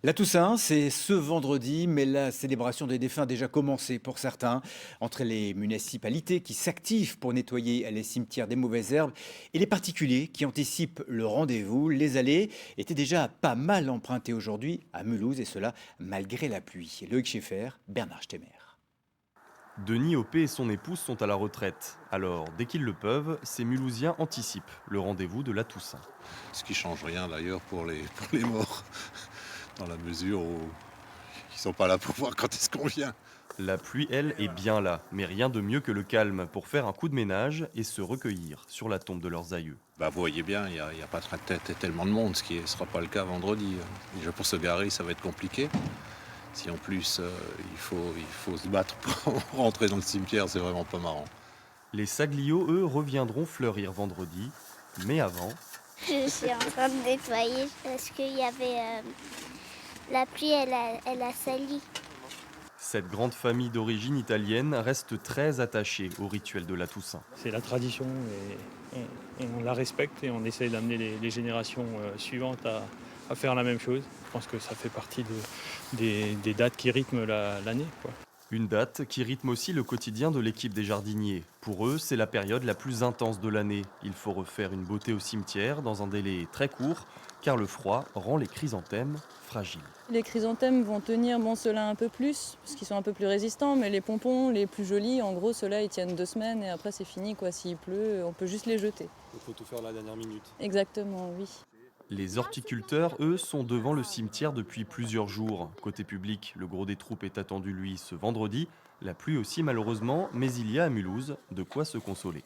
La Toussaint, c'est ce vendredi, mais la célébration des défunts a déjà commencé pour certains. Entre les municipalités qui s'activent pour nettoyer les cimetières des mauvaises herbes et les particuliers qui anticipent le rendez-vous, les allées étaient déjà pas mal empruntées aujourd'hui à Mulhouse, et cela malgré la pluie. Loïc Schaeffer, Bernard Stemmer. Denis Hoppé et son épouse sont à la retraite. Alors, dès qu'ils le peuvent, ces Mulhousiens anticipent le rendez-vous de la Toussaint. Ce qui change rien d'ailleurs pour pour les morts, dans la mesure où ils ne sont pas là pour voir quand est-ce qu'on vient. La pluie, elle, est bien là, mais rien de mieux que le calme pour faire un coup de ménage et se recueillir sur la tombe de leurs aïeux. Bah, vous voyez bien, il y a pas tellement de monde, ce qui ne sera pas le cas vendredi. Déjà pour se garer, ça va être compliqué. Si en plus il faut se battre pour rentrer dans le cimetière, c'est vraiment pas marrant. Les Saglio, eux, reviendront fleurir vendredi, mais avant, Je suis en train de nettoyer parce qu'il y avait la pluie, elle a sali. cette grande famille d'origine italienne reste très attachée au rituel de la Toussaint. C'est la tradition et on la respecte et on essaye d'amener les générations suivantes à faire la même chose. Je pense que ça fait partie des dates qui rythment l'année, quoi. Une date qui rythme aussi le quotidien de l'équipe des jardiniers. Pour eux, c'est la période la plus intense de l'année. Il faut refaire une beauté au cimetière dans un délai très court, car le froid rend les chrysanthèmes fragiles. Les chrysanthèmes vont tenir, bon, ceux-là un peu plus, parce qu'ils sont un peu plus résistants, mais les pompons, les plus jolis, en gros, ceux-là, ils tiennent 2 semaines et après, c'est fini, quoi. S'il pleut, on peut juste les jeter. Il faut tout faire à la dernière minute. Exactement, oui. Les horticulteurs, eux, sont devant le cimetière depuis plusieurs jours. Côté public, le gros des troupes est attendu, lui, ce vendredi. La pluie aussi, malheureusement, mais il y a à Mulhouse de quoi se consoler.